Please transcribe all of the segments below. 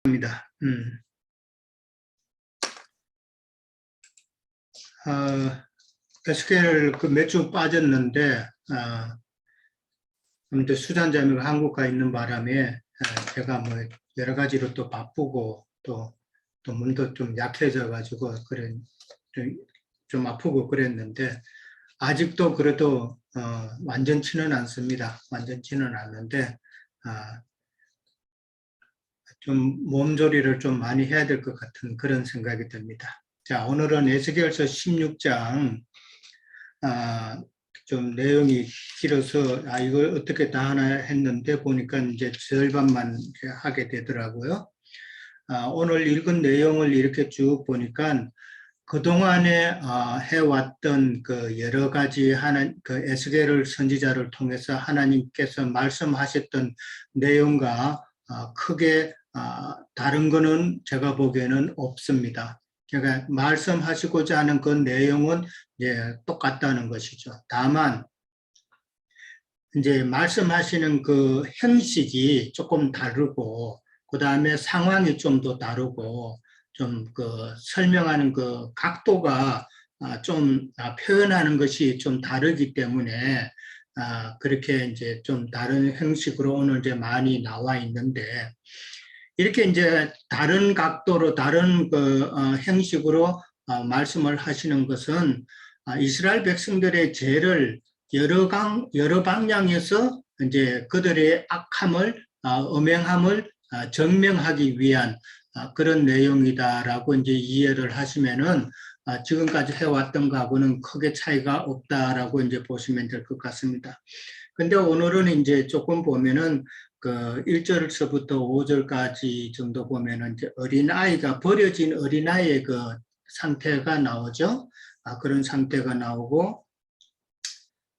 합니다. SQL 몇 주 빠졌는데, 아무튼 수산자매가 한국 가 있는 바람에 제가 뭐 여러 가지로 또 바쁘고 또 몸도 좀 약해져가지고 그래 좀 아프고 그랬는데 아직도 그래도 완전치는 않습니다. 완전치는 않는데 좀 몸조리를 좀 많이 해야 될 것 같은 그런 생각이 듭니다. 자, 오늘은 에스겔서 16장 좀 내용이 길어서 이걸 어떻게 다 하나 했는데 보니까 이제 절반만 하게 되더라고요. 오늘 읽은 내용을 이렇게 쭉 보니까 그동안에 해왔던 그 여러 가지 그 에스겔을 선지자를 통해서 하나님께서 말씀하셨던 내용과 크게 다른 거는 제가 보기에는 없습니다. 그러니까 말씀하시고자 하는 그 내용은 이제 똑같다는 것이죠. 다만 이제 말씀하시는 그 형식이 조금 다르고 그 다음에 상황이 좀 더 다르고 좀 그 설명하는 그 각도가 좀 표현하는 것이 좀 다르기 때문에 그렇게 이제 좀 다른 형식으로 오늘 이제 많이 나와 있는데 이렇게 이제 다른 각도로 다른 그 형식으로 말씀을 하시는 것은 이스라엘 백성들의 죄를 여러 방향에서 이제 그들의 악함을 음행함을 증명하기 위한 그런 내용이다라고 이제 이해를 하시면은 지금까지 해왔던 거하고는 크게 차이가 없다라고 이제 보시면 될 것 같습니다. 근데 오늘은 이제 조금 보면은 그 1절서부터 5절까지 정도 보면은 이제 어린아이가 버려진 어린아이의 그 상태가 나오죠. 그런 상태가 나오고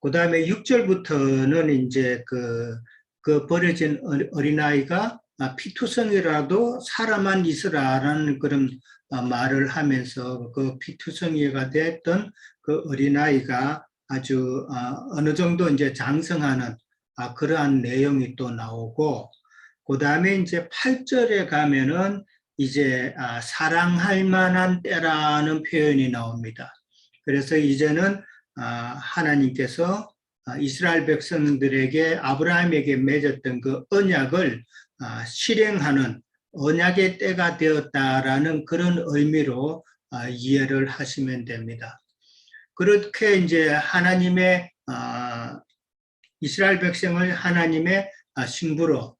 그 다음에 6절부터는 이제 그 버려진 어린아이가 피투성이라도 살아만 있으라라는 그런 말을 하면서 그 피투성이가 됐던 그 어린아이가 아주 어느 정도 이제 장성하는 그러한 내용이 또 나오고 그 다음에 이제 8절에 가면은 이제 사랑할 만한 때라는 표현이 나옵니다. 그래서 이제는 하나님께서 이스라엘 백성들에게 아브라함에게 맺었던 그 언약을 실행하는 언약의 때가 되었다라는 그런 의미로 이해를 하시면 됩니다. 그렇게 이제 하나님의 이스라엘 백성을 하나님의 신부로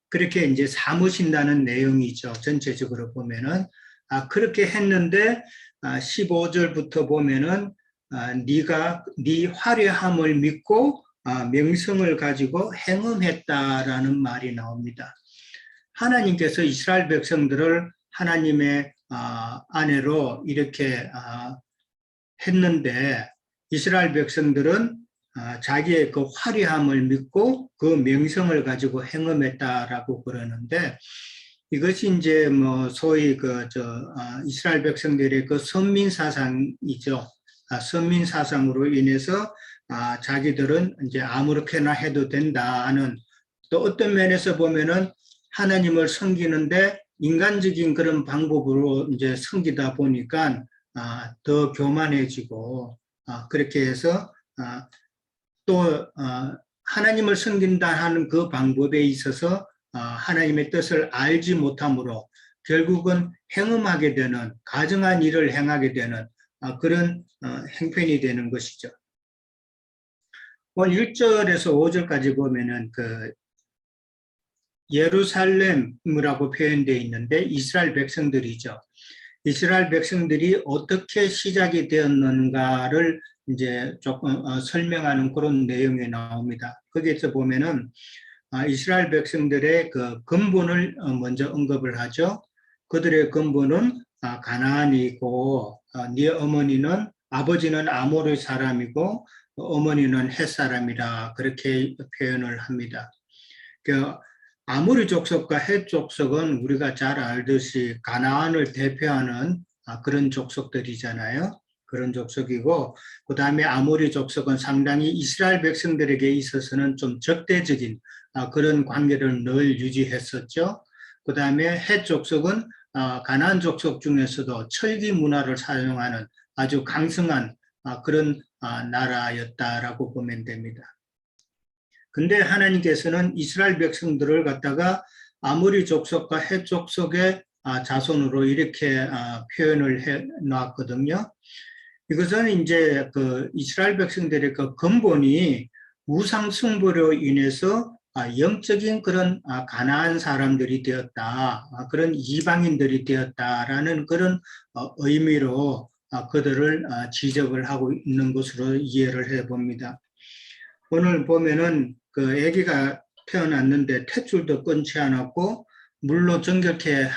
그렇게 이제 삼으신다는 내용이죠. 전체적으로 보면은 그렇게 했는데 15절부터 보면은 네가 네 화려함을 믿고 명성을 가지고 행음했다라는 말이 나옵니다. 하나님께서 이스라엘 백성들을 하나님의 아내로 이렇게 했는데 이스라엘 백성들은 자기의 그 화려함을 믿고 그 명성을 가지고 행음했다라고 그러는데 이것이 이제 뭐 소위 이스라엘 백성들의 그 선민 사상이죠. 선민 사상으로 인해서 자기들은 이제 아무렇게나 해도 된다는 또 어떤 면에서 보면은 하나님을 섬기는데 인간적인 그런 방법으로 이제 섬기다 보니까 더 교만해지고 그렇게 해서 또 하나님을 섬긴다 하는 그 방법에 있어서 하나님의 뜻을 알지 못함으로 결국은 행음하게 되는 가증한 일을 행하게 되는 그런 행편이 되는 것이죠. 오늘 1절에서 5절까지 보면은 그 예루살렘이라고 표현되어 있는데 이스라엘 백성들이죠. 이스라엘 백성들이 어떻게 시작이 되었는가를 이제 조금 설명하는 그런 내용이 나옵니다. 거기에서 보면은 이스라엘 백성들의 그 근본을 먼저 언급을 하죠. 그들의 근본은 가나안이고 네 어머니는 아버지는 아모르 사람이고 어머니는 헷 사람이라 그렇게 표현을 합니다. 그 아모리 족속과 헷 족속은 우리가 잘 알듯이 가나안을 대표하는 그런 족속들이잖아요. 그런 족속이고 그 다음에 아모리 족속은 상당히 이스라엘 백성들에게 있어서는 좀 적대적인 그런 관계를 늘 유지했었죠. 그 다음에 헷 족속은 가나안 족속 중에서도 철기 문화를 사용하는 아주 강성한 그런 나라였다라고 보면 됩니다. 근데 하나님께서는 이스라엘 백성들을 갖다가 아모리 족속과 헷 족속의 자손으로 이렇게 표현을 해 놨거든요. 이것은 이제 그 이스라엘 백성들의 그 근본이 우상 숭배로 인해서 영적인 그런 가나안 사람들이 되었다, 그런 이방인들이 되었다라는 그런 의미로 그들을 지적을 하고 있는 것으로 이해를 해봅니다. 오늘 보면은 그 아기가 태어났는데 탯줄도 끊지 않았고 물로 정결케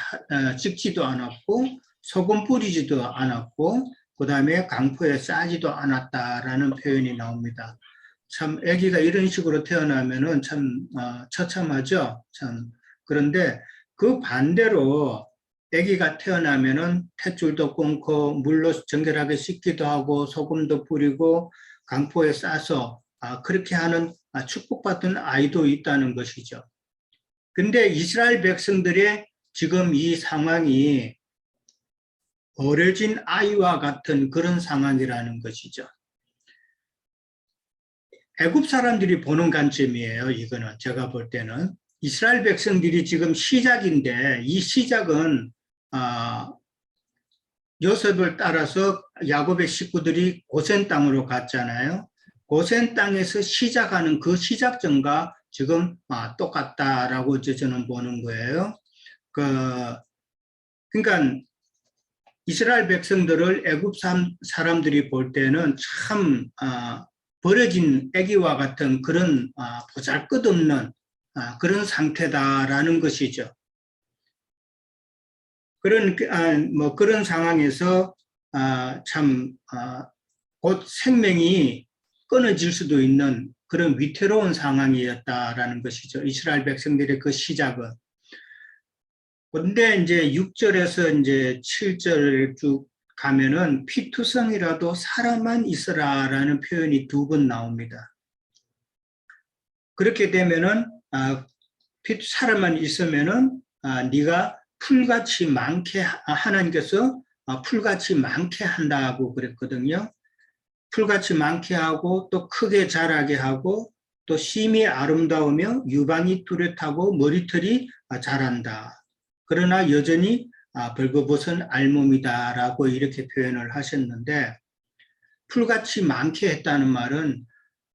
찍지도 않았고 소금 뿌리지도 않았고 그 다음에 강포에 싸지도 않았다라는 표현이 나옵니다. 참 아기가 이런 식으로 태어나면은 참 처참하죠. 참 그런데 그 반대로 아기가 태어나면은 탯줄도 끊고 물로 정결하게 씻기도 하고 소금도 뿌리고 강포에 싸서 그렇게 하는 축복받은 아이도 있다는 것이죠. 근데 이스라엘 백성들의 지금 이 상황이 어려진 아이와 같은 그런 상황이라는 것이죠. 애굽 사람들이 보는 관점이에요. 이거는 제가 볼 때는 이스라엘 백성들이 지금 시작인데 이 시작은 요셉을 따라서 야곱의 식구들이 고센 땅으로 갔잖아요. 고센 땅에서 시작하는 그 시작점과 지금 똑같다라고 저는 보는 거예요. 그러니까 이스라엘 백성들을 애굽 사람들이 볼 때는 참 버려진 아기와 같은 그런 보잘것없는 그런 상태다라는 것이죠. 그런 상황에서 참 곧 생명이 끊어질 수도 있는 그런 위태로운 상황이었다라는 것이죠. 이스라엘 백성들의 그 시작은. 그런데 이제 6절에서 이제 7절 쭉 가면은 피투성이라도 살아만 있어라라는 표현이 2번 나옵니다. 그렇게 되면은 살아만 있으면은 네가 풀같이 많게 하나님께서 풀같이 많게 한다고 그랬거든요. 풀같이 많게 하고 또 크게 자라게 하고 또 심이 아름다우며 유방이 뚜렷하고 머리털이 자란다. 그러나 여전히 벌거벗은 알몸이다라고 이렇게 표현을 하셨는데 풀같이 많게 했다는 말은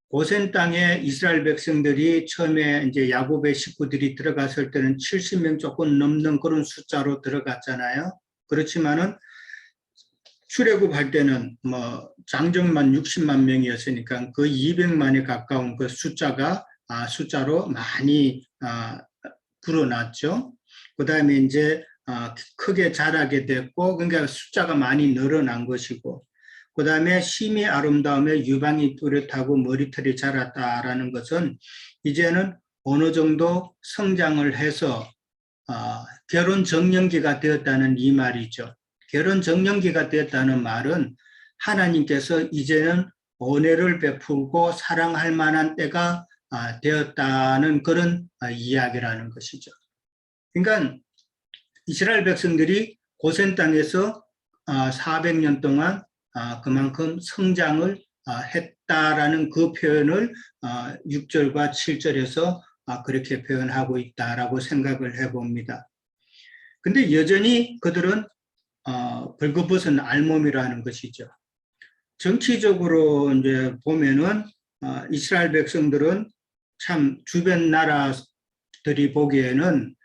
고센 땅에 이스라엘 백성들이 처음에 이제 야곱의 식구들이 들어갔을 때는 70명 조금 넘는 그런 숫자로 들어갔잖아요. 그렇지만은 출애굽할 때는 뭐 장정만 60만 명이었으니까 그 200만에 가까운 그 숫자로 많이 불어났죠. 그 다음에 이제 크게 자라게 됐고, 그러니까 숫자가 많이 늘어난 것이고, 그 다음에 심이 아름다움에 유방이 뚜렷하고 머리털이 자랐다라는 것은 이제는 어느 정도 성장을 해서 결혼 정년기가 되었다는 이 말이죠. 결혼 정년기가 되었다는 말은 하나님께서 이제는 은혜를 베풀고 사랑할 만한 때가 되었다는 그런 이야기라는 것이죠. 그러니까 이스라엘 백성들이 고센 땅에서 400년 동안 그만큼 성장을 했다라는 그 표현을 6절과 7절에서 그렇게 표현하고 있다라고 생각을 해봅니다. 근데 여전히 그들은 벌거벗은 알몸이라는 것이죠. 정치적으로 이제 보면은 이스라엘 백성들은 참 주변 나라들이 보기에는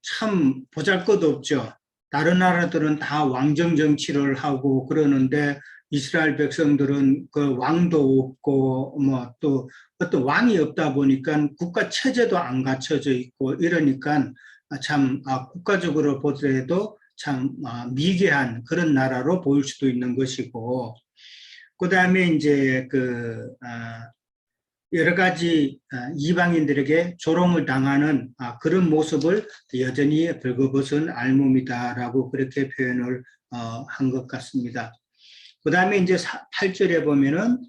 참 보잘것없죠. 다른 나라들은 다 왕정 정치를 하고 그러는데 이스라엘 백성들은 그 왕도 없고 뭐 또 어떤 왕이 없다 보니까 국가 체제도 안 갖춰져 있고 이러니까 참 국가적으로 보더라도 참 미개한 그런 나라로 보일 수도 있는 것이고, 그 다음에 이제 여러 가지 이방인들에게 조롱을 당하는 그런 모습을 여전히 벌거벗은 알몸이다라고 그렇게 표현을 한 것 같습니다. 그 다음에 이제 8절에 보면은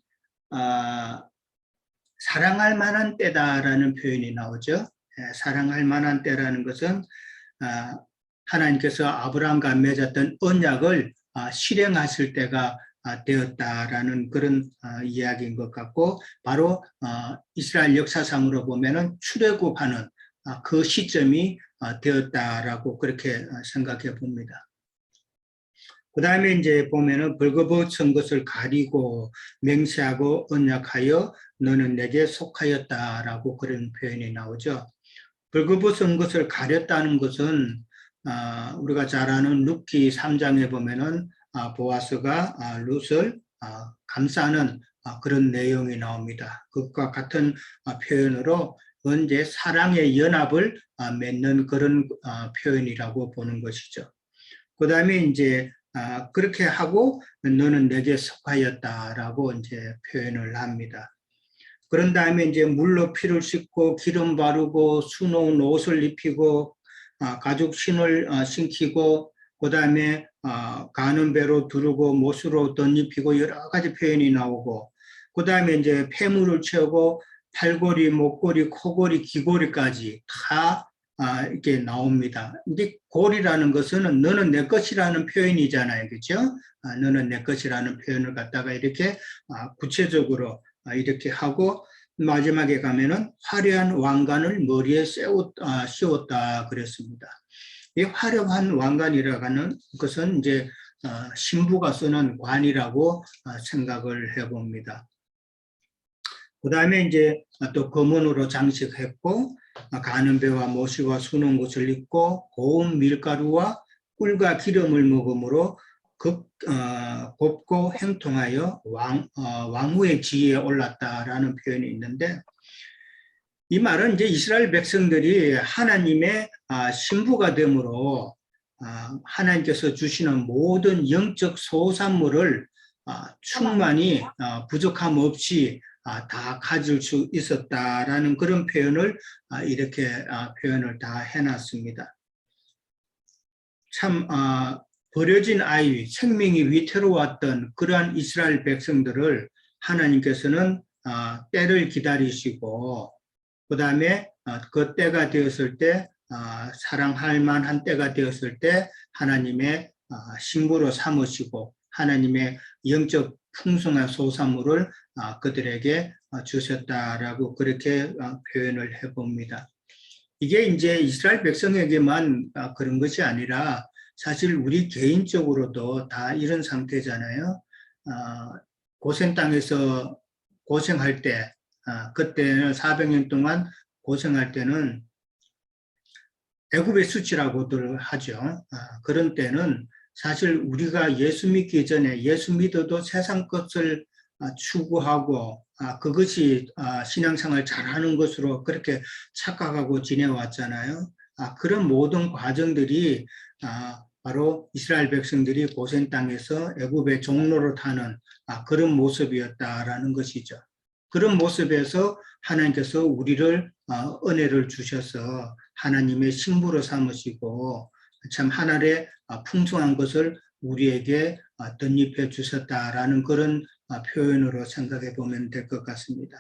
사랑할 만한 때다라는 표현이 나오죠. 사랑할 만한 때라는 것은 하나님께서 아브라함과 맺었던 언약을 실행하실 때가 되었다라는 그런 이야기인 것 같고, 바로 이스라엘 역사상으로 보면은 출애굽하는 그 시점이 되었다라고 그렇게 생각해 봅니다. 그 다음에 이제 보면은 벌거벗은 것을 가리고 맹세하고 언약하여 너는 내게 속하였다라고 그런 표현이 나오죠. 벌거벗은 것을 가렸다는 것은 우리가 잘 아는 룻기 3장에 보면은 보아스가 룻을 감싸는 그런 내용이 나옵니다. 그것과 같은 표현으로 언제 사랑의 연합을 맺는 그런 표현이라고 보는 것이죠. 그 다음에 이제 그렇게 하고 너는 내게 속하였다라고 이제 표현을 합니다. 그런 다음에 이제 물로 피를 씻고 기름 바르고 수놓은 옷을 입히고 가죽 신을 신기고 그 다음에 가는 배로 두르고 못으로 덧입히고 여러 가지 표현이 나오고 그 다음에 이제 폐물을 채우고 팔고리, 목고리, 코고리, 귀고리까지 다 이렇게 나옵니다. 근데 고리라는 것은 너는 내 것이라는 표현이잖아요. 그렇죠? 너는 내 것이라는 표현을 갖다가 이렇게 구체적으로 이렇게 하고 마지막에 가면은 화려한 왕관을 머리에 씌웠다 그랬습니다. 이 화려한 왕관이라고 하는 것은 이제 신부가 쓰는 관이라고 생각을 해봅니다. 그 다음에 이제 또 검은으로 장식했고 가는 배와 모시와 수놓은 것을 입고 고운 밀가루와 꿀과 기름을 먹음으로 곱고 행통하여 왕후의 지위에 올랐다라는 표현이 있는데, 이 말은 이제 이스라엘 백성들이 하나님의 신부가 되므로 하나님께서 주시는 모든 영적 소산물을 충만히 부족함 없이 다 가질 수 있었다라는 그런 표현을 이렇게 표현을 다 해놨습니다. 참 버려진 아이, 생명이 위태로웠던 그러한 이스라엘 백성들을 하나님께서는 때를 기다리시고 그 다음에 그 때가 되었을 때 사랑할 만한 때가 되었을 때 하나님의 신부로 삼으시고 하나님의 영적 풍성한 소산물을 그들에게 주셨다라고 그렇게 표현을 해봅니다. 이게 이제 이스라엘 백성에게만 그런 것이 아니라 사실 우리 개인적으로도 다 이런 상태잖아요. 고생 땅에서 고생할 때, 그때는 400년 동안 고생할 때는 애굽의 수치라고들 하죠. 그런 때는 사실 우리가 예수 믿기 전에 예수 믿어도 세상 것을 추구하고 그것이 신앙생활 잘하는 것으로 그렇게 착각하고 지내왔잖아요. 그런 모든 과정들이 바로 이스라엘 백성들이 고센 땅에서 애굽의 종로를 타는 그런 모습이었다라는 것이죠. 그런 모습에서 하나님께서 우리를 은혜를 주셔서 하나님의 신부로 삼으시고 참 하늘의 풍성한 것을 우리에게 덧입혀 주셨다라는 그런 표현으로 생각해 보면 될 것 같습니다.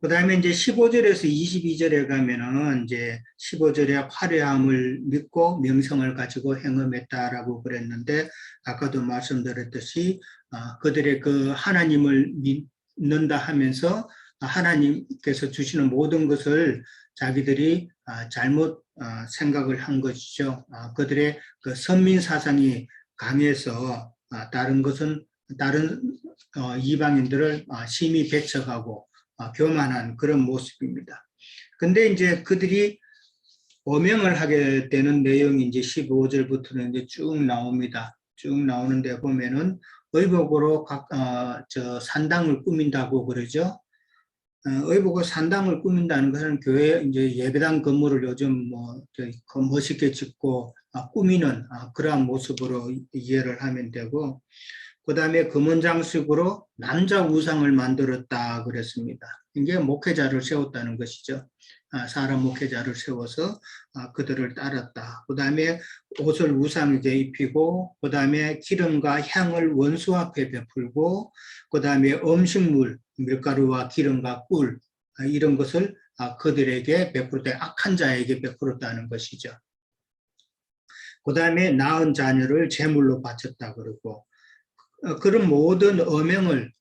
그 다음에 이제 15절에서 22절에 가면은 이제 15절에 화려함을 믿고 명성을 가지고 행음했다라고 그랬는데 아까도 말씀드렸듯이 그들의 그 하나님을 믿는다 하면서 하나님께서 주시는 모든 것을 자기들이 잘못 생각을 한 것이죠. 그들의 그 선민 사상이 강해서 다른 이방인들을 심히 배척하고 교만한 그런 모습입니다. 근데 이제 그들이 오명을 하게 되는 내용이 이제 15절부터는 이제 쭉 나옵니다. 쭉 나오는데 보면은 의복으로 산당을 꾸민다고 그러죠. 의복으로 산당을 꾸민다는 것은 교회 이제 예배당 건물을 요즘 멋있게 짓고 꾸미는 그러한 모습으로 이해를 하면 되고, 그 다음에 금은 장식으로 남자 우상을 만들었다 그랬습니다. 이게 목회자를 세웠다는 것이죠. 사람 목회자를 세워서 그들을 따랐다. 그 다음에 옷을 우상에게 입히고, 그 다음에 기름과 향을 원수 앞에 베풀고, 그 다음에 음식물, 밀가루와 기름과 꿀 이런 것을 그들에게 베풀었다. 악한 자에게 베풀었다는 것이죠. 그 다음에 낳은 자녀를 제물로 바쳤다 그러고 그런 모든 엄행을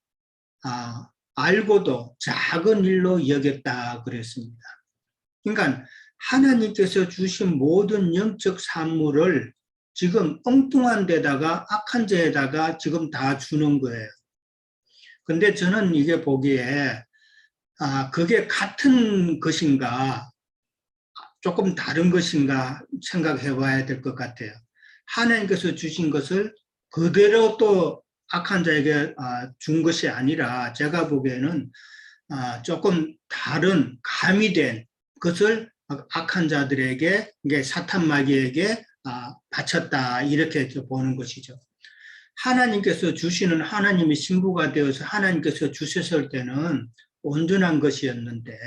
알고도 작은 일로 여겼다 그랬습니다. 그러니까 하나님께서 주신 모든 영적 산물을 지금 엉뚱한 데다가 악한 자에다가 지금 다 주는 거예요. 근데 저는 이게 보기에 그게 같은 것인가 조금 다른 것인가 생각해 봐야 될 것 같아요. 하나님께서 주신 것을 그대로 또 악한 자에게 준 것이 아니라 제가 보기에는 조금 다른 가미된 것을 악한 자들에게 사탄 마귀에게 바쳤다 이렇게 보는 것이죠. 하나님께서 주시는 하나님의 신부가 되어서 하나님께서 주셨을 때는 온전한 것이었는데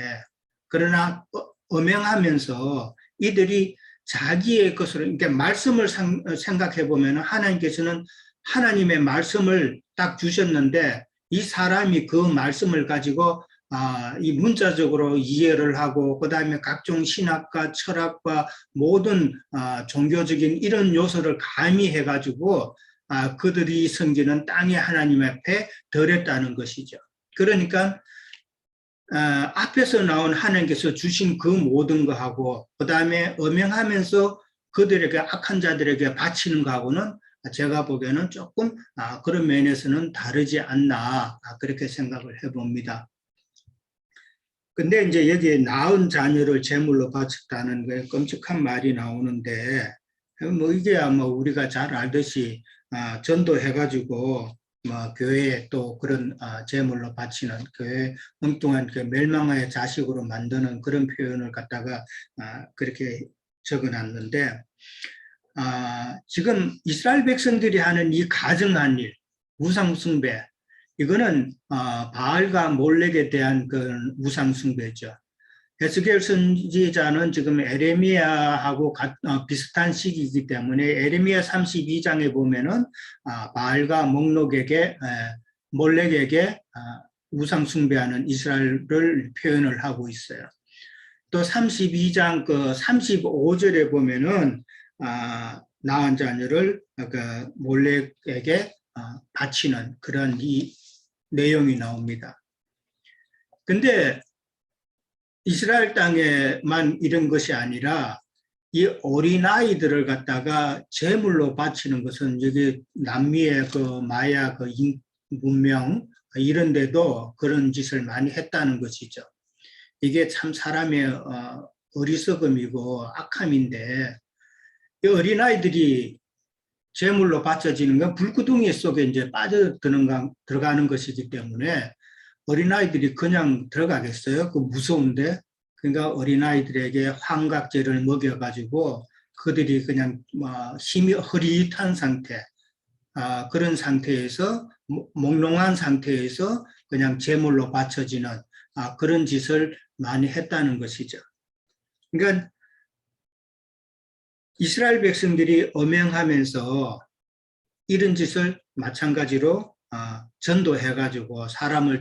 그러나 엄행하면서 이들이 자기의 것으로 그러니까 말씀을 생각해 보면 하나님께서는 하나님의 말씀을 딱 주셨는데 이 사람이 그 말씀을 가지고 이 문자적으로 이해를 하고 그 다음에 각종 신학과 철학과 모든 종교적인 이런 요소를 가미해 가지고 그들이 섬기는 땅의 하나님 앞에 드렸다는 것이죠. 그러니까 앞에서 나온 하나님께서 주신 그 모든 거하고 그 다음에 엄행하면서 그들에게 악한 자들에게 바치는 거하고는 제가 보기에는 조금 그런 면에서는 다르지 않나 그렇게 생각을 해봅니다. 근데 이제 여기에 낳은 자녀를 제물로 바쳤다는 게 끔찍한 말이 나오는데 뭐 이게 아마 우리가 잘 알듯이 전도해가지고 뭐 교회에 또 그런 제물로 바치는 교회 엉뚱한 그 멸망의 자식으로 만드는 그런 표현을 갖다가 그렇게 적어놨는데 지금 이스라엘 백성들이 하는 이 가증한 일, 우상숭배 이거는 바알과 몰렉에 대한 그 우상숭배죠. 에스겔 선지자는 지금 에레미야하고 비슷한 시기이기 때문에 에레미야 32장에 보면은 바알과 몰렉에게 우상 숭배하는 이스라엘을 표현을 하고 있어요. 또 32장 그 35절에 보면은 낳은 자녀를 몰렉에게 바치는 그런 이 내용이 나옵니다. 근데 이스라엘 땅에만 이런 것이 아니라 이 어린아이들을 갖다가 제물로 바치는 것은 여기 남미의 그 마야 그 문명 이런 데도 그런 짓을 많이 했다는 것이죠. 이게 참 사람의 어리석음이고 악함인데 이 어린아이들이 제물로 바쳐지는 건 불구덩이 속에 이제 들어가는 것이기 때문에 어린아이들이 그냥 들어가겠어요? 그 무서운데. 그러니까 어린아이들에게 환각제를 먹여가지고 그들이 그냥 힘이 흐릿한 상태, 그런 상태에서 몽롱한 상태에서 그냥 제물로 바쳐지는 그런 짓을 많이 했다는 것이죠. 그러니까 이스라엘 백성들이 엄행하면서 이런 짓을 마찬가지로 전도해가지고 사람을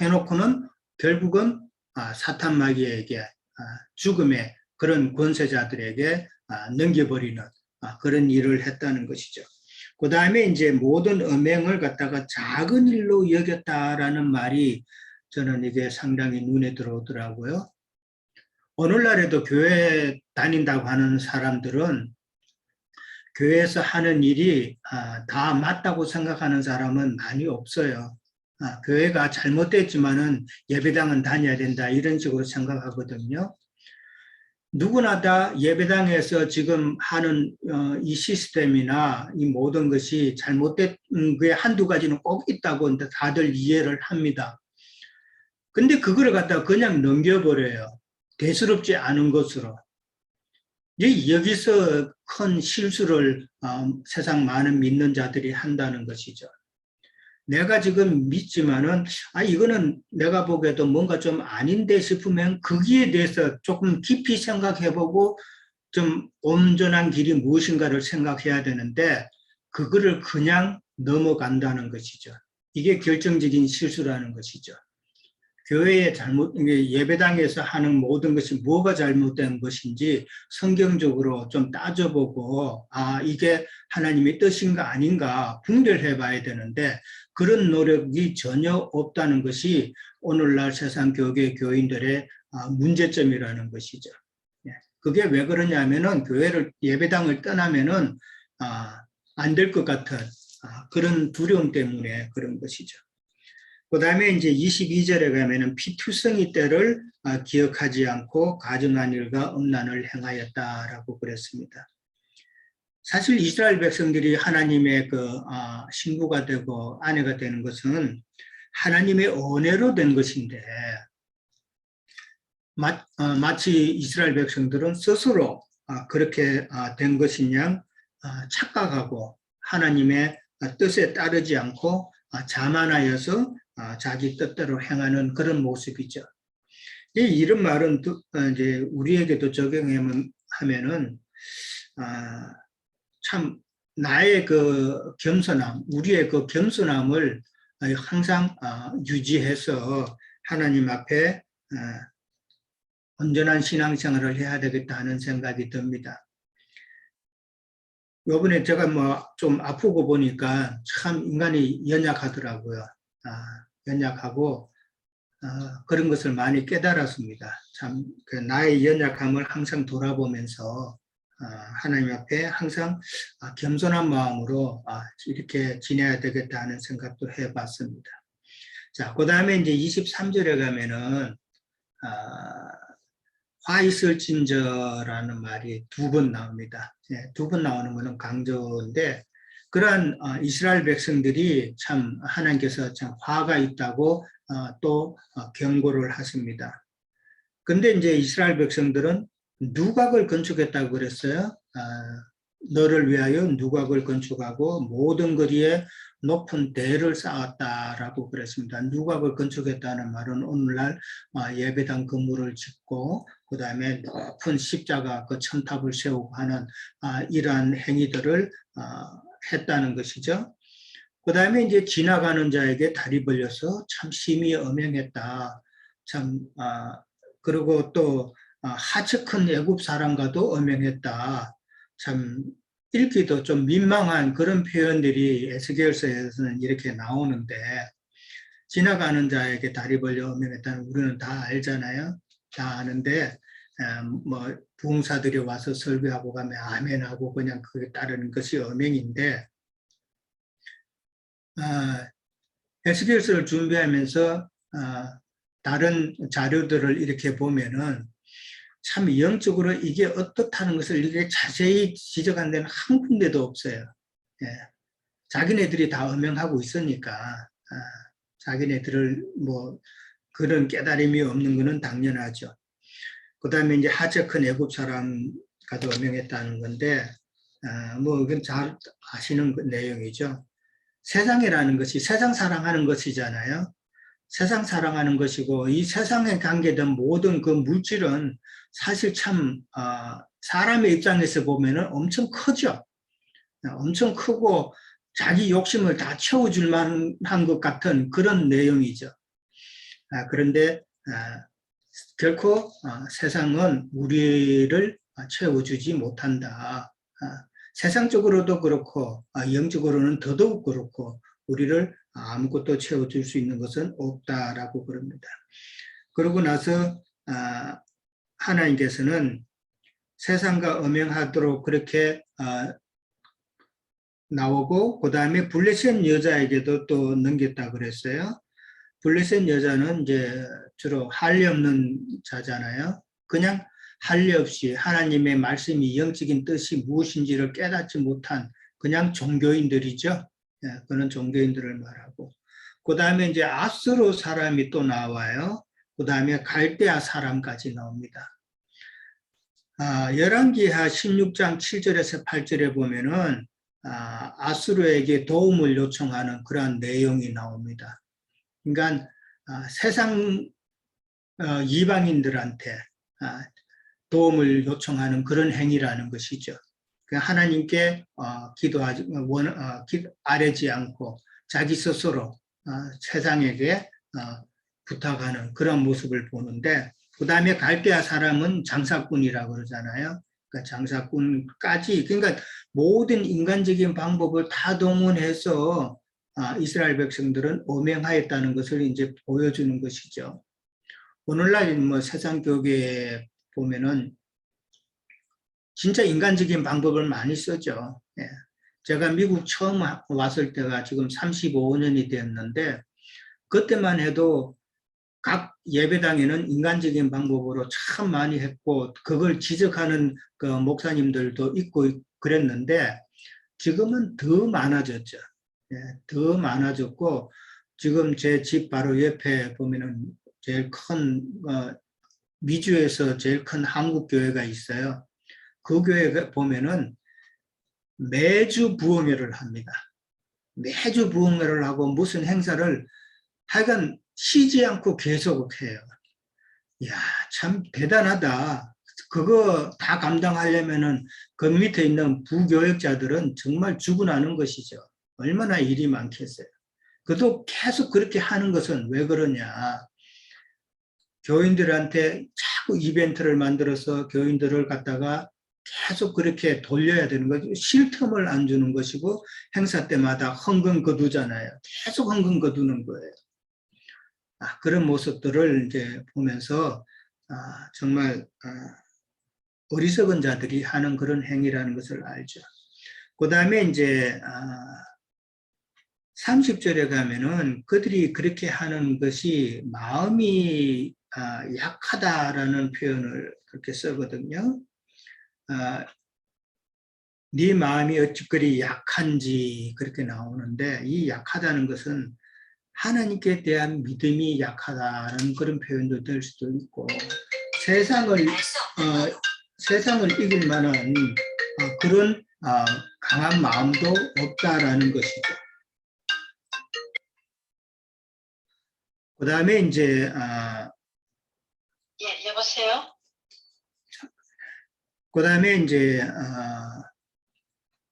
해놓고는 결국은 사탄 마귀에게 죽음의 그런 권세자들에게 넘겨버리는 그런 일을 했다는 것이죠. 그 다음에 이제 모든 엄행을 갖다가 작은 일로 여겼다라는 말이 저는 이게 상당히 눈에 들어오더라고요. 오늘날에도 교회 다닌다고 하는 사람들은 교회에서 하는 일이 다 맞다고 생각하는 사람은 많이 없어요. 교회가 잘못됐지만은 예배당은 다녀야 된다 이런 식으로 생각하거든요. 누구나 다 예배당에서 지금 하는 이 시스템이나 이 모든 것이 잘못된 게 한두 가지는 꼭 있다고 다들 이해를 합니다. 근데 그거를 갖다가 그냥 넘겨버려요. 대수롭지 않은 것으로. 여기서 큰 실수를 세상 많은 믿는 자들이 한다는 것이죠. 내가 지금 믿지만은 이거는 내가 보기에도 뭔가 좀 아닌데 싶으면 거기에 대해서 조금 깊이 생각해보고 좀 온전한 길이 무엇인가를 생각해야 되는데 그거를 그냥 넘어간다는 것이죠. 이게 결정적인 실수라는 것이죠. 교회의 이게 예배당에서 하는 모든 것이 뭐가 잘못된 것인지 성경적으로 좀 따져보고, 이게 하나님의 뜻인가 아닌가 분별해 봐야 되는데, 그런 노력이 전혀 없다는 것이 오늘날 세상 교계 교인들의 문제점이라는 것이죠. 그게 왜 그러냐면은 교회를, 예배당을 떠나면은 안 될 것 같은 그런 두려움 때문에 그런 것이죠. 그 다음에 이제 22절에 가면은 피투성이 때를 기억하지 않고 가증한 일과 음란을 행하였다라고 그랬습니다. 사실 이스라엘 백성들이 하나님의 신부가 되고 아내가 되는 것은 하나님의 은혜로 된 것인데, 마치 이스라엘 백성들은 스스로 그렇게 된 것인 양 착각하고 하나님의 뜻에 따르지 않고 자만하여서 자기 뜻대로 행하는 그런 모습이죠. 이런 말은 이제 우리에게도 적용하면은 참 나의 겸손함, 우리의 겸손함을 항상 유지해서 하나님 앞에 온전한 신앙생활을 해야 되겠다 하는 생각이 듭니다. 요번에 제가 좀 아프고 보니까 참 인간이 연약하더라고요. 연약하고 그런 것을 많이 깨달았습니다. 참 나의 연약함을 항상 돌아보면서 하나님 앞에 항상 겸손한 마음으로 이렇게 지내야 되겠다 하는 생각도 해봤습니다. 자, 그 다음에 이제 23절에 가면은 화 있을진저라는 말이 2번 나옵니다. 2번 나오는 것은 강조인데, 그러한 이스라엘 백성들이 참 하나님께서 참 화가 있다고 또 경고를 하십니다. 근데 이제 이스라엘 백성들은 누각을 건축했다고 그랬어요. 너를 위하여 누각을 건축하고 모든 거리에 높은 대를 쌓았다라고 그랬습니다. 누각을 건축했다는 말은 오늘날 예배당 건물을 짓고 그 다음에 높은 십자가 첨탑을 세우고 하는 이러한 행위들을 했다는 것이죠. 그 다음에 이제 지나가는 자에게 다리 벌려서 참 심히 엄행했다. 참 그리고 또 하찮은 애굽 사람과도 엄행했다. 참 읽기도 좀 민망한 그런 표현들이 에스겔서에서는 이렇게 나오는데, 지나가는 자에게 다리 벌려 엄행했다는 우리는 다 알잖아요. 다 아는데 부흥사들이 와서 설교하고 가면 아멘하고 그냥 그게 따르는 것이 엄행인데, 에스겔서를 준비하면서 다른 자료들을 이렇게 보면은 참 영적으로 이게 어떻다는 것을 이렇게 자세히 지적한 데는 한 군데도 없어요. 자기네들이 다 엄명하고 있으니까 자기네들을 그런 깨달음이 없는 것은 당연하죠. 그 다음에 이제 하찮은 애굽 사람과도 엄명했다는 건데, 이건 잘 아시는 내용이죠. 세상이라는 것이 세상 사랑하는 것이잖아요. 세상 사랑하는 것이고, 이 세상에 관계된 모든 그 물질은 사실 참 사람의 입장에서 보면은 엄청 크죠. 엄청 크고 자기 욕심을 다 채워줄 만한 것 같은 그런 내용이죠. 그런데 결코 세상은 우리를 채워주지 못한다. 세상적으로도 그렇고 영적으로는 더더욱 그렇고 우리를 아무것도 채워줄 수 있는 것은 없다라고 그럽니다. 그러고 나서 하나님께서는 세상과 엄행하도록 그렇게 나오고, 그 다음에 블레셋 여자에게도 또 넘겼다 그랬어요. 블레셋 여자는 이제 주로 할례 없는 자잖아요. 그냥 할례 없이 하나님의 말씀이 영적인 뜻이 무엇인지를 깨닫지 못한 그냥 종교인들이죠. 그런 종교인들을 말하고, 그 다음에 이제 아수르 사람이 또 나와요. 그 다음에 갈대아 사람까지 나옵니다. 열왕기하 16장 7절에서 8절에 보면은 아수르에게 도움을 요청하는 그러한 내용이 나옵니다. 그러니까 세상 이방인들한테 도움을 요청하는 그런 행위라는 것이죠. 하나님께 기도하지 아뢰지 않고 자기 스스로 세상에게 부탁하는 그런 모습을 보는데, 그 다음에 갈대아 사람은 장사꾼이라고 그러잖아요. 그러니까 장사꾼까지, 그러니까 모든 인간적인 방법을 다 동원해서 이스라엘 백성들은 엄행하였다는 것을 이제 보여주는 것이죠. 오늘날 뭐 세상 교계에 보면은 진짜 인간적인 방법을 많이 쓰죠. 예. 제가 미국 처음 왔을 때가 지금 35년이 되었는데, 그때만 해도 각 예배당에는 인간적인 방법으로 참 많이 했고, 그걸 지적하는 그 목사님들도 있고 그랬는데, 지금은 더 많아졌죠. 예, 더 많아졌고, 지금 제 집 바로 옆에 보면은 제일 큰, 미주에서 제일 큰 한국 교회가 있어요. 그 교회 보면은 매주 부흥회를 합니다. 매주 부흥회를 하고 무슨 행사를 하여간 쉬지 않고 계속 해요. 이야, 참 대단하다. 그거 다 감당하려면은 그 밑에 있는 부교역자들은 정말 죽어나는 것이죠. 얼마나 일이 많겠어요. 그도 계속 그렇게 하는 것은 왜 그러냐. 교인들한테 자꾸 이벤트를 만들어서 교인들을 갖다가 계속 그렇게 돌려야 되는 거죠. 쉴 틈을 안 주는 것이고, 행사 때마다 흥금 거두잖아요. 계속 흥금 거두는 거예요. 그런 모습들을 이제 보면서 정말 어리석은 자들이 하는 그런 행위라는 것을 알죠. 그 다음에 이제 30절에 가면은 그들이 그렇게 하는 것이 마음이 약하다라는 표현을 그렇게 쓰거든요. 네 마음이 어찌 그리 약한지 그렇게 나오는데, 이 약하다는 것은 하나님께 대한 믿음이 약하다는 그런 표현도 될 수도 있고, 세상을 이길 만한 그런 강한 마음도 없다라는 것이죠. 그 다음에 이제 예, 여보세요? 그 다음에 이제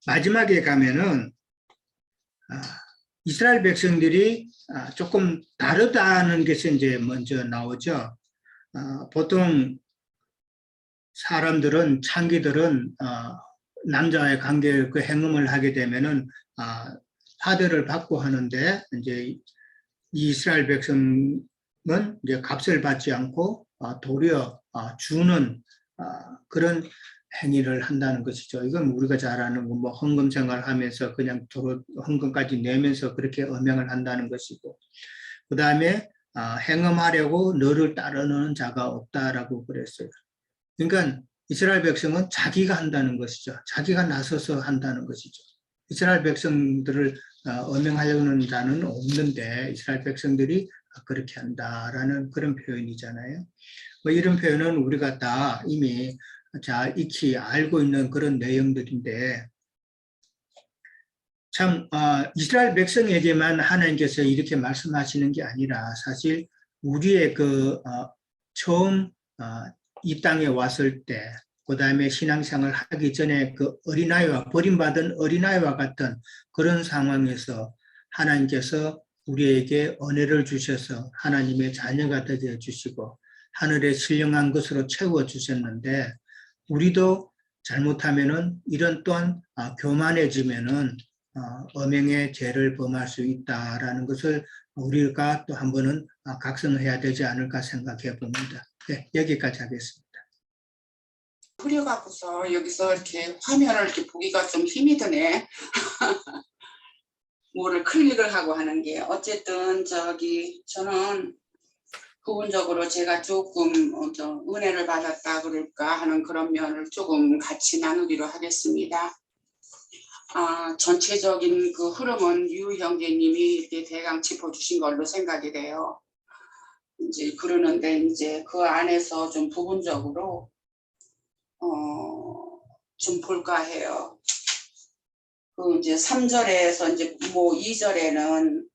마지막에 가면은 이스라엘 백성들이 조금 다르다는 것이 이제 먼저 나오죠. 보통 사람들은, 창기들은 남자와의 관계 그 행음을 하게 되면은 화대를 받고 하는데, 이제 이스라엘 백성은 이제 값을 받지 않고 도리어 주는 그런 행위를 한다는 것이죠. 이건 우리가 잘 아는 뭐 헌금 생활하면서 그냥 도로 헌금까지 내면서 그렇게 엄행을 한다는 것이고, 그 다음에 행음하려고 너를 따르는 자가 없다라고 그랬어요. 그러니까 이스라엘 백성은 자기가 한다는 것이죠. 자기가 나서서 한다는 것이죠. 이스라엘 백성들을 엄행하려는 자는 없는데 이스라엘 백성들이 그렇게 한다라는 그런 표현이잖아요. 뭐 이런 표현은 우리가 다 이미 잘 익히 알고 있는 그런 내용들인데, 참 이스라엘 백성에게만 하나님께서 이렇게 말씀하시는 게 아니라, 사실 우리의 그 처음 이 땅에 왔을 때, 그 다음에 신앙생활 하기 전에 그 어린아이와, 버림받은 어린아이와 같은 그런 상황에서 하나님께서 우리에게 은혜를 주셔서 하나님의 자녀가 되게 해주시고 하늘에 신령한 것으로 채워주셨는데, 우리도 잘못하면은 이런 또한 교만해지면은 엄행의 죄를 범할 수 있다라는 것을 우리가 또 한 번은 각성해야 되지 않을까 생각해 봅니다. 네, 여기까지 하겠습니다. 흐려갖고서 여기서 이렇게 화면을 이렇게 보기가 좀 힘이 드네. 뭐를 클릭을 하고 하는 게. 어쨌든 저는 부분적으로 제가 조금 은혜를 받았다 그럴까 하는 그런 면을 조금 같이 나누기로 하겠습니다. 전체적인 그 흐름은 유 형제님이 이렇게 대강 짚어주신 걸로 생각이 돼요. 이제 그러는데 이제 그 안에서 좀 부분적으로 좀 볼까 해요. 그 이제 3절에서 이제 뭐 2절에는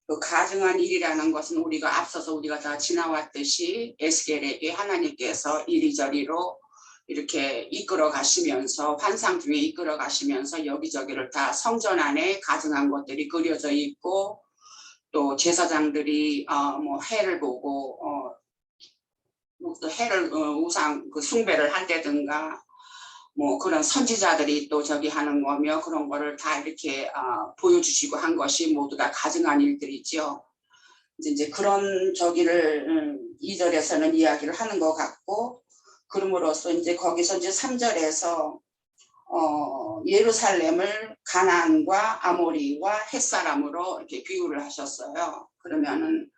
그 가증한 일이라는 것은 우리가 앞서서 우리가 다 지나왔듯이 에스겔에게 하나님께서 이리저리로 이렇게 이끌어 가시면서 환상 중에 이끌어 가시면서 여기저기를 다 성전 안에 가증한 것들이 그려져 있고, 또 제사장들이 뭐 해를 보고 해를 우상 그 숭배를 한다든가 뭐 그런 선지자들이 또 저기 하는 거며 그런 거를 다 이렇게 보여주시고 한 것이 모두 다 가증한 일들이죠. 이제 그런 저기를 2절에서는 이야기를 하는 것 같고 그럼으로써 이제 거기서 이제 3절에서 예루살렘을 가나안과 아모리와 헷사람으로 이렇게 비유를 하셨어요. 그러면은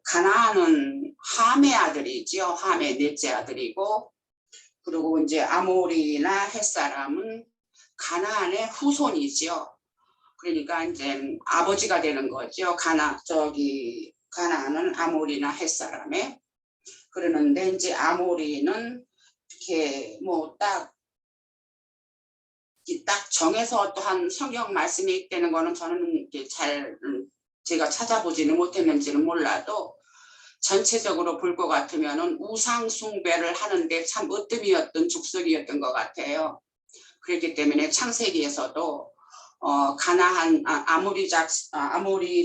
가나안은 함의 아들이지요. 함의 넷째 아들이고 그리고 이제 아모리나 헷사람은 가나안의 후손이지요. 그러니까 이제 아버지가 되는 거죠. 가나안은 아모리나 헷사람의 그러는데 이제 아모리는 이렇게 뭐 딱 정해서 어떠한 성경 말씀이 있다는 거는 저는 이렇게 잘 제가 찾아보지는 못했는지는 몰라도 전체적으로 볼 것 같으면은 우상 숭배를 하는데 참 으뜸이었던 족속이었던 것 같아요. 그렇기 때문에 창세기에서도 가나안 아모리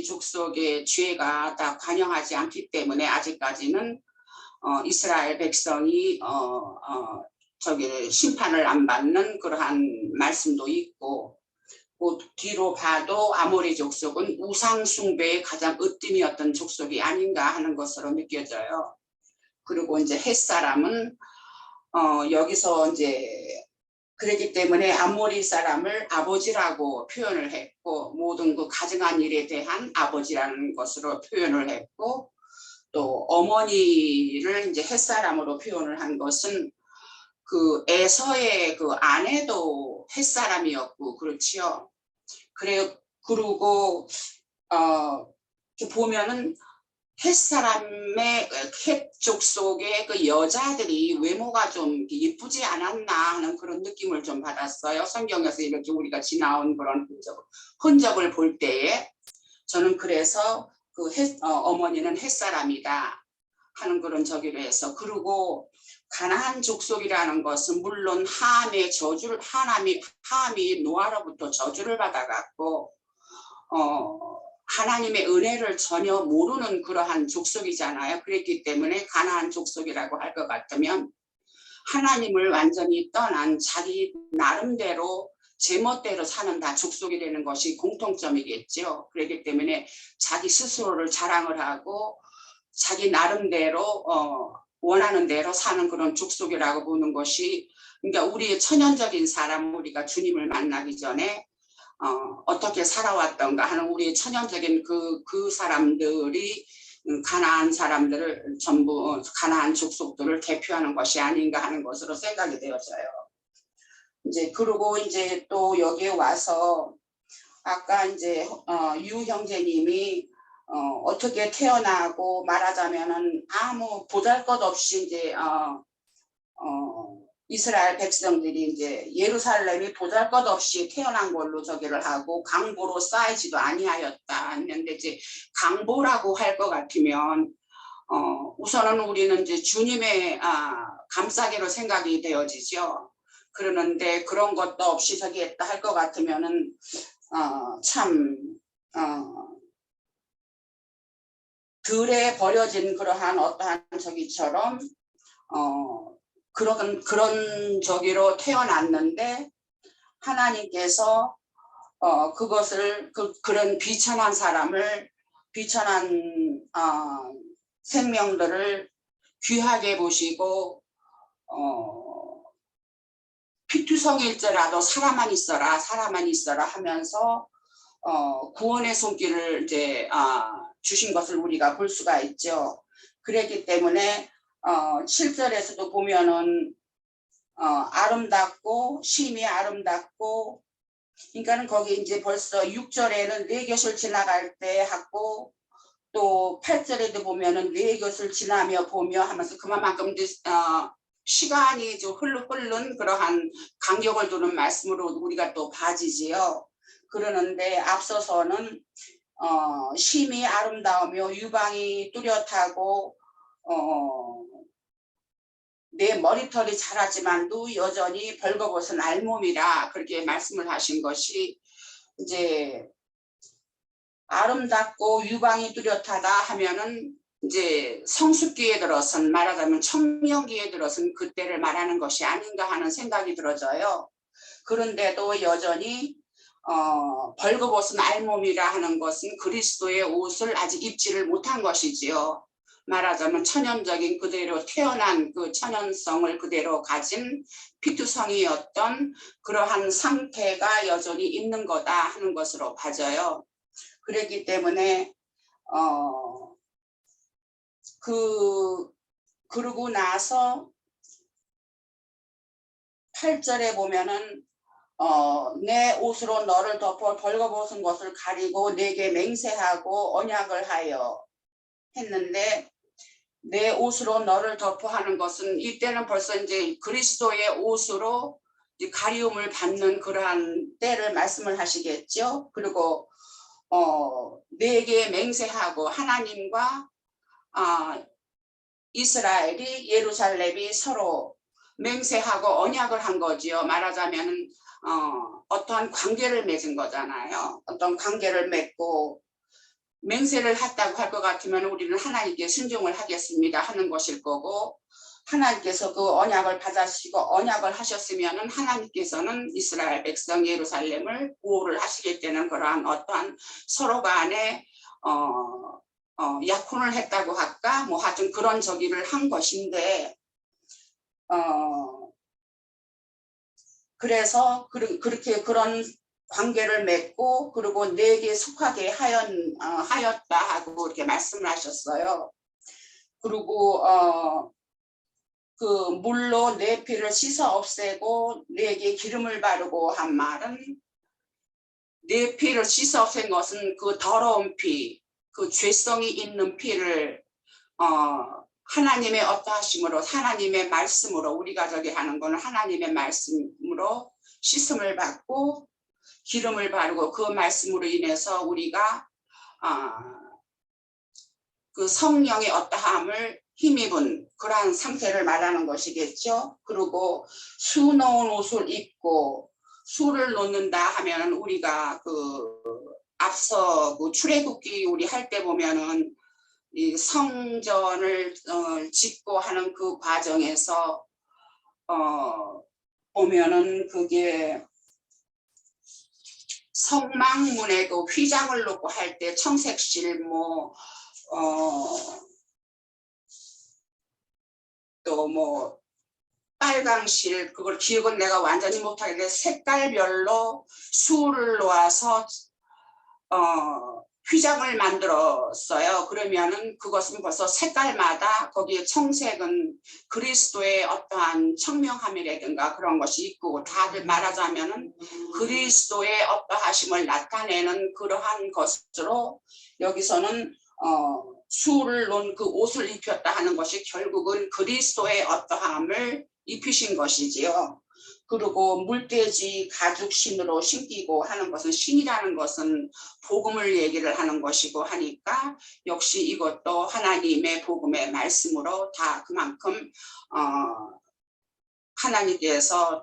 족속의 죄가 다 관영하지 않기 때문에 아직까지는 이스라엘 백성이 저기 심판을 안 받는 그러한 말씀도 있고 그 뒤로 봐도 아모리 족속은 우상 숭배의 가장 으뜸이었던 족속이 아닌가 하는 것으로 느껴져요. 그리고 이제 헷사람은 여기서 이제 그렇기 때문에 아모리 사람을 아버지라고 표현을 했고 모든 그 가증한 일에 대한 아버지라는 것으로 표현을 했고 또 어머니를 이제 헷사람으로 표현을 한 것은 그 에서의 그 아내도 헷사람이었고 그렇지요. 그리고 보면은 헷사람의 헷족 속의 그 여자들이 외모가 좀 예쁘지 않았나 하는 그런 느낌을 좀 받았어요. 성경에서 이렇게 우리가 지나온 그런 흔적을 볼 때에 저는 그래서 그 어머니는 헷사람이다 하는 그런 저기로 해서 그리고 가나안 족속이라는 것은 물론 함이 노아로부터 저주를 받아갔고 하나님의 은혜를 전혀 모르는 그러한 족속이잖아요. 그랬기 때문에 가나안 족속이라고 할 것 같으면 하나님을 완전히 떠난 자기 나름대로 제멋대로 사는 다 족속이 되는 것이 공통점이겠죠. 그렇기 때문에 자기 스스로를 자랑을 하고 자기 나름대로 원하는 대로 사는 그런 족속이라고 보는 것이 그러니까 우리의 천연적인 사람 우리가 주님을 만나기 전에 어떻게 살아왔던가 하는 우리의 천연적인 그 사람들이 가나안 사람들을 전부 가나안 족속들을 대표하는 것이 아닌가 하는 것으로 생각이 되어져요. 이제 그리고 이제 또 여기에 와서 아까 이제 유 형제님이 어떻게 태어나고 말하자면은 아무 보잘것없이 이제 이스라엘 백성들이 이제 예루살렘이 보잘것없이 태어난 걸로 저기를 하고 강보로 쌓이지도 아니하였다 했는데 이제 강보라고 할 것 같으면 우선은 우리는 이제 주님의 감싸기로 생각이 되어지죠. 그러는데 그런 것도 없이 저기 했다 할 것 같으면은 참 들에 버려진 그러한 어떠한 저기처럼 그런 저기로 태어났는데 하나님께서 그것을 그런 비천한 사람을 비천한 생명들을 귀하게 보시고 피투성일제라도 사람만 있어라 하면서 구원의 손길을 이제 주신 것을 우리가 볼 수가 있죠. 그랬기 때문에 7절에서도 보면은 아름답고 심히 아름답고 그러니까는 거기 이제 벌써 6절에는 네 곁을 지나갈 때 하고 또 8절에도 보면은 네 곁을 지나며 보며 하면서 그만큼 시간이 좀 흐른 그러한 간격을 두는 말씀으로 우리가 또 봐지지요. 그러는데 앞서서는 심히 아름다우며 유방이 뚜렷하고 내 머리털이 자랐지만도 여전히 벌거벗은 알몸이라 그렇게 말씀을 하신 것이 이제 아름답고 유방이 뚜렷하다 하면은 이제 성숙기에 들어선, 말하자면 청명기에 들어선 그때를 말하는 것이 아닌가 하는 생각이 들어져요. 그런데도 여전히 벌거벗은 알몸이라 하는 것은 그리스도의 옷을 아직 입지를 못한 것이지요. 말하자면 천연적인 그대로 태어난 그 천연성을 그대로 가진 피투성이었던 그러한 상태가 여전히 있는 거다 하는 것으로 봐져요. 그렇기 때문에 그러고 나서 8절에 보면은 내 옷으로 너를 덮어 벌거벗은 것을 가리고 내게 맹세하고 언약을 하여 했는데, 내 옷으로 너를 덮어 하는 것은 이때는 벌써 이제 그리스도의 옷으로 이제 가리움을 받는 그러한 때를 말씀을 하시겠죠. 그리고 내게 맹세하고, 하나님과 이스라엘이, 예루살렘이 서로 맹세하고 언약을 한 거지요. 말하자면 어떠한 관계를 맺은 거잖아요. 어떤 관계를 맺고 맹세를 했다고 할 것 같으면 우리는 하나님께 순종을 하겠습니다 하는 것일 거고, 하나님께서 그 언약을 받으시고 언약을 하셨으면 하나님께서는 이스라엘 백성 예루살렘을 보호를 하시겠다는 그러한 어떠한 서로 간에 약혼을 했다고 할까, 뭐 하여튼 그런 저기를 한 것인데, 그래서 그렇게 그런 관계를 맺고, 그리고 내게 속하게 하였다 하고 이렇게 말씀을 하셨어요. 그리고 그 물로 내 피를 씻어 없애고 내게 기름을 바르고 한 말은, 내 피를 씻어 없앤 것은 그 더러운 피, 그 죄성이 있는 피를 하나님의 어떠하심으로, 하나님의 말씀으로, 우리가 저기 하는 거는 하나님의 말씀으로 씻음을 받고 기름을 바르고, 그 말씀으로 인해서 우리가 그 성령의 어떠함을 힘입은 그러한 상태를 말하는 것이겠죠. 그리고 수놓은 옷을 입고, 수를 놓는다 하면 우리가 그 앞서 그 출애굽기 우리 할 때 보면은 이 성전을 짓고 하는 그 과정에서 보면은 그게 성막문에 그 휘장을 놓고 할 때 청색실 또 뭐 빨강실, 그걸 기억은 내가 완전히 못하겠는데 색깔별로 수를 놓아서 휘장을 만들었어요. 그러면은 그것은 벌써 색깔마다 거기에 청색은 그리스도의 어떠한 청명함이라든가 그런 것이 있고, 다들 말하자면은 그리스도의 어떠하심을 나타내는 그러한 것으로 여기서는 수를 놓은 그 옷을 입혔다 하는 것이 결국은 그리스도의 어떠함을 입히신 것이지요. 그리고 물돼지 가죽 신으로 신기고 하는 것은, 신이라는 것은 복음을 얘기를 하는 것이고 하니까 역시 이것도 하나님의 복음의 말씀으로 다 그만큼 하나님께서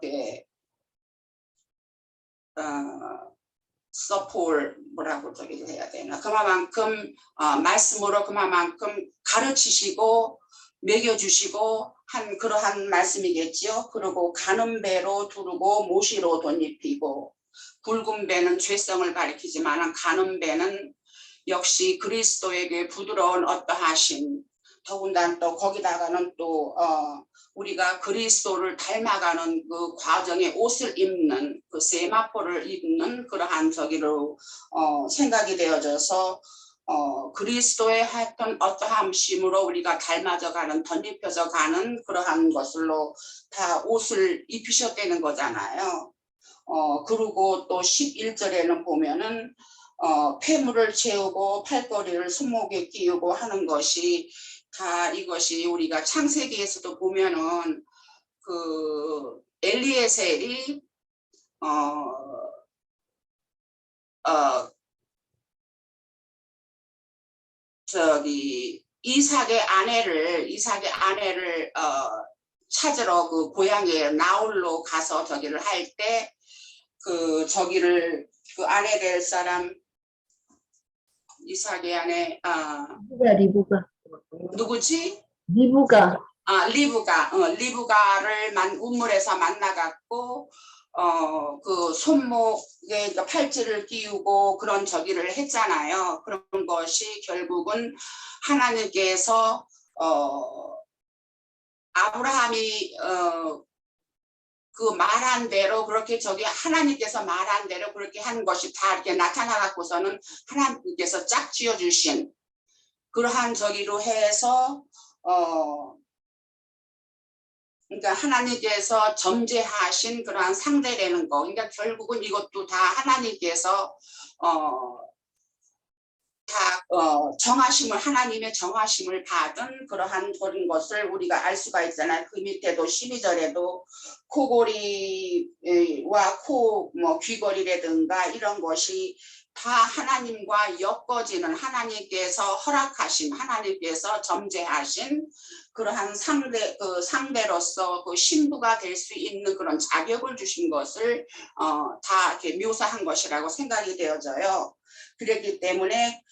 서폴 뭐라고 저기 해야 되나, 그만큼 말씀으로 그만큼 가르치시고 먹여주시고 한 그러한 말씀이겠지요. 그리고 가는 배로 두르고 모시로 덧입히고, 굵은 배는 죄성을 가리키지만 가는 배는 역시 그리스도에게 부드러운 어떠하심, 더군다나 또 거기다가는 또 우리가 그리스도를 닮아가는 그 과정에 옷을 입는, 그 세마포를 입는 그러한 저기로 생각이 되어져서 그리스도의 하여튼 어떠함심으로 우리가 닮아져 가는, 덧입혀져 가는 그러한 것으로 다 옷을 입히셨다는 거잖아요. 그리고 또 11절에는 보면은 폐물을 채우고 팔걸이를 손목에 끼우고 하는 것이 다, 이것이 우리가 창세기에서도 보면은 그 엘리에셀이 저기 이삭의 아내를 찾으러 그 고향에 나홀로 가서 저기를 할 때 그 저기를 그 아내 될 사람 이삭의 아내 리브가 누구지? 리브가 리브가를 우물에서 만나갖고 그 손목에 그 팔찌를 끼우고 그런 저기를 했잖아요. 그런 것이 결국은 하나님께서 아브라함이 그 말한 대로 그렇게 하나님께서 말한 대로 그렇게 한 것이 다 이렇게 나타나갖고서는 하나님께서 짝지어 주신 그러한 저기로 해서 그러니까 하나님께서 점제하신 그러한 상대라는 거. 그러니까 결국은 이것도 다 하나님께서 하나님의 정하심을 받은 그러한 그런 것을 우리가 알 수가 있잖아요. 그 밑에도 12절에도 코골이와 귀걸이라든가 이런 것이 다 하나님과 엮어지는 하나님께서 허락하신 하나님께서 점제하신 그러한 상대로서 그 신부가 될 수 있는 그런 자격을 주신 것을 다 이렇게 묘사한 것이라고 생각이 되어져요. 그렇기 때문에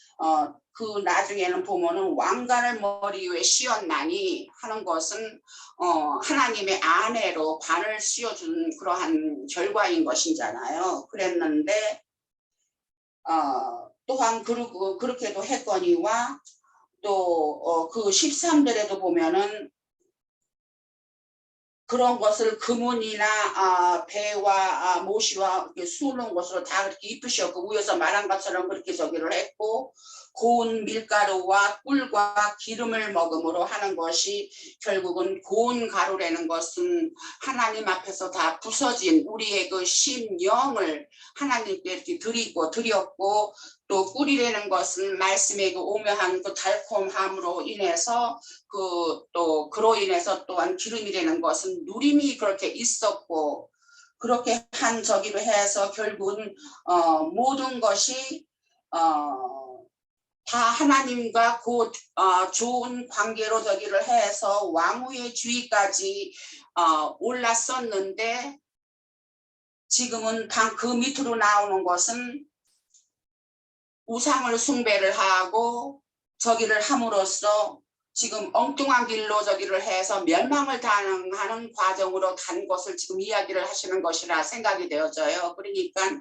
그 나중에는 보면은 왕관을 머리 위에 씌웠나니 하는 것은 하나님의 아내로 관을 씌워준 그러한 결과인 것이잖아요. 그랬는데 또한 그렇게도 했거니와 또 그 13절에도 보면은 그런 것을 금은이나 배와 모시와 수놓은 것으로 다 그렇게 입으셨고 위에서 말한 것처럼 그렇게 저기를 했고 고운 밀가루와 꿀과 기름을 먹음으로 하는 것이 결국은 고운 가루라는 것은 하나님 앞에서 다 부서진 우리의 그 심령을 하나님께 이렇게 드렸고 또 꿀이라는 것은 말씀의 그 오묘한 그 달콤함으로 인해서 그로 인해서 또한 기름이라는 것은 누림이 그렇게 있었고 그렇게 한 저기로 해서 결국은 모든 것이 다 하나님과 좋은 관계로 저기를 해서 왕후의 주위까지 올랐었는데 지금은 그 밑으로 나오는 것은 우상을 숭배를 하고 저기를 함으로써 지금 엉뚱한 길로 저기를 해서 멸망을 당하는 과정으로 간 것을 지금 이야기를 하시는 것이라 생각이 되어져요. 그러니까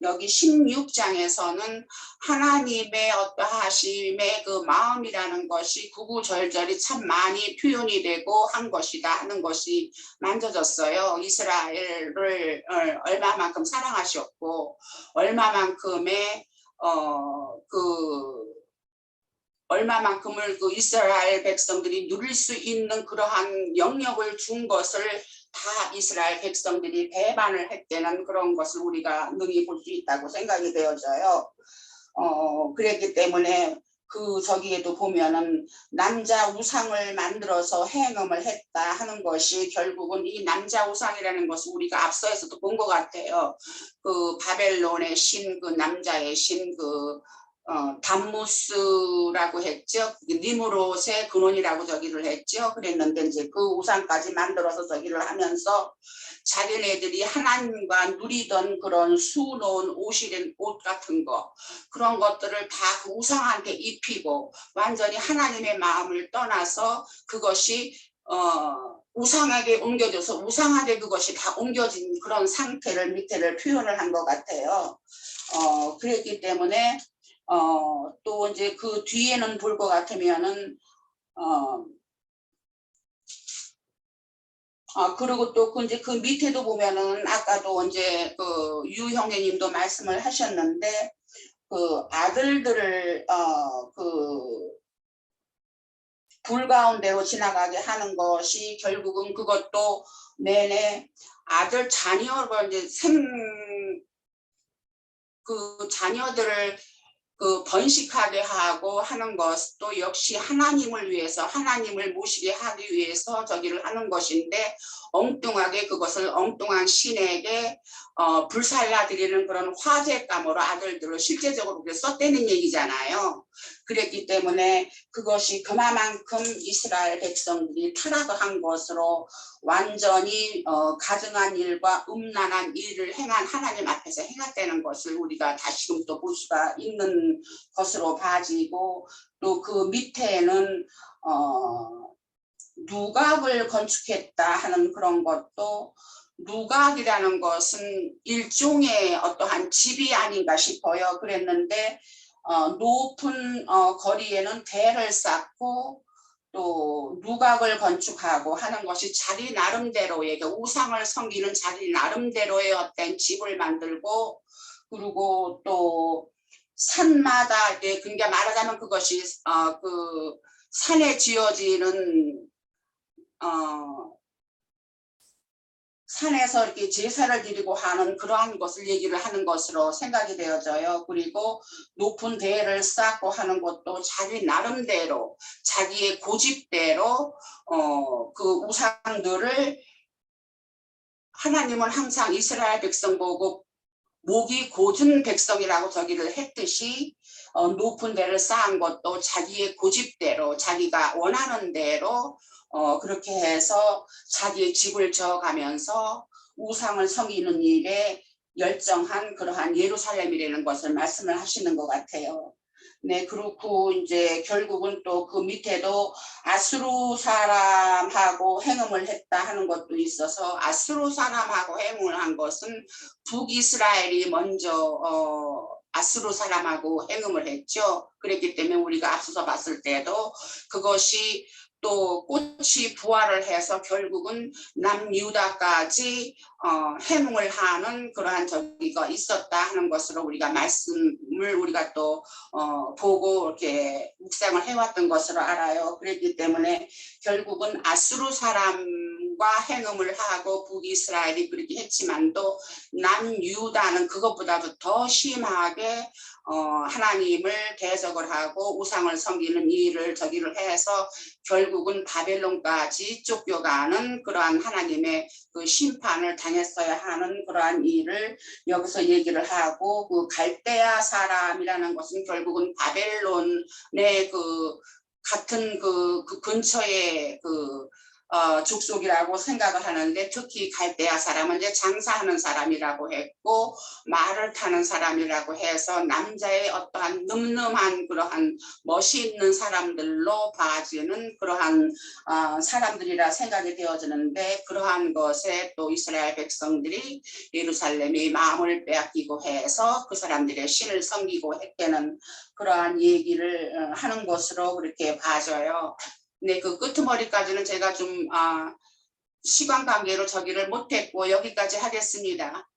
여기 16장에서는 하나님의 어떠하심의 그 마음이라는 것이 구구절절이 참 많이 표현이 되고 한 것이다 하는 것이 만져졌어요. 이스라엘을 얼마만큼 사랑하셨고 얼마만큼의 얼마만큼을 그 이스라엘 백성들이 누릴 수 있는 그러한 영역을 준 것을 다 이스라엘 백성들이 배반을 했다는 그런 것을 우리가 능히 볼 수 있다고 생각이 되어져요. 그랬기 때문에 저기에도 보면은 남자 우상을 만들어서 행음을 했다 하는 것이 결국은 이 남자 우상이라는 것을 우리가 앞서에서도 본 것 같아요. 그 바벨론의 신, 그 남자의 신, 담무스라고 했죠. 니무롯의 근원이라고 저기를 했죠. 그랬는데 이제 그 우상까지 만들어서 저기를 하면서 자기네들이 하나님과 누리던 그런 수놓은 옷 같은 거 그런 것들을 다 그 우상한테 입히고 완전히 하나님의 마음을 떠나서 그것이 우상에게 옮겨져서 우상하게 그것이 다 옮겨진 그런 상태를 밑에를 표현을 한 것 같아요. 그랬기 때문에 또 이제 그 뒤에는 볼 것 같으면은 그리고 또 이제 그 밑에도 보면은 아까도 이제 그 유 형제님도 말씀을 하셨는데 그 아들들을 불 가운데로 지나가게 하는 것이 결국은 그것도 내내 아들 자녀가 이제 그 자녀들을 그 번식하게 하고 하는 것도 역시 하나님을 위해서 하나님을 모시게 하기 위해서 저기를 하는 것인데 엉뚱하게 그것을 엉뚱한 신에게 불살라드리는 그런 화제감으로 아들들을 실제적으로 그렇게 썼다는 얘기잖아요. 그랬기 때문에 그것이 그만큼 이스라엘 백성들이 타락한 것으로 완전히 가증한 일과 음란한 일을 행한 하나님 앞에서 행했다는 것을 우리가 다시금 또 볼 수가 있는 것으로 봐지고, 또 그 밑에는 누각을 건축했다 하는 그런 것도, 누각이라는 것은 일종의 어떠한 집이 아닌가 싶어요. 그랬는데 높은 거리에는 대를 쌓고 또 누각을 건축하고 하는 것이 자기 나름대로의, 우상을 섬기는 자기 나름대로의 어떤 집을 만들고, 그리고 또 산마다, 그러니까 말하자면 그것이 그 산에 지어지는 산에서 이렇게 제사를 드리고 하는 그러한 것을 얘기를 하는 것으로 생각이 되어져요. 그리고 높은 대를 쌓고 하는 것도 자기 나름대로, 자기의 고집대로 그 우상들을, 하나님은 항상 이스라엘 백성 보고 목이 고든 백성이라고 저기를 했듯이 높은 데를 쌓은 것도 자기의 고집대로, 자기가 원하는 대로 그렇게 해서 자기의 집을 지어가면서 우상을 섬기는 일에 열정한 그러한 예루살렘이라는 것을 말씀을 하시는 것 같아요. 네, 그렇고 이제 결국은 또 그 밑에도 아수르 사람하고 행음을 했다 하는 것도 있어서, 아수르 사람하고 행음을 한 것은 북이스라엘이 먼저 아수르 사람하고 행음을 했죠. 그랬기 때문에 우리가 앞서서 봤을 때도 그것이 또 꽃이 부활을 해서 결국은 남유다까지 해몽을 하는 그러한 저기가 있었다 하는 것으로 우리가 말씀을 우리가 또 보고 이렇게 묵상을 해왔던 것으로 알아요. 그랬기 때문에 결국은 아수르 사람과 행음을 하고 북이스라엘이 그렇게 했지만도 남유다는 그것보다도 더 심하게 하나님을 대적을 하고 우상을 섬기는 일을 저기를 해서 결국은 바벨론까지 쫓겨가는 그러한 하나님의 그 심판을 당했어야 하는 그러한 일을 여기서 얘기를 하고, 그 갈대아 사람이라는 것은 결국은 바벨론의 그 같은 그 근처에 그 족속이라고 생각을 하는데, 특히 갈대아 사람은 이제 장사하는 사람이라고 했고 말을 타는 사람이라고 해서 남자의 어떠한 늠름한 그러한 멋이 있는 사람들로 봐지는 그러한 사람들이라 생각이 되어지는데, 그러한 것에 또 이스라엘 백성들이 예루살렘이 마음을 빼앗기고 해서 그 사람들의 신을 섬기고 했다는 그러한 얘기를 하는 것으로 그렇게 봐져요. 네, 그 끄트머리까지는 제가 좀 시간 관계로 저기를 못했고 여기까지 하겠습니다.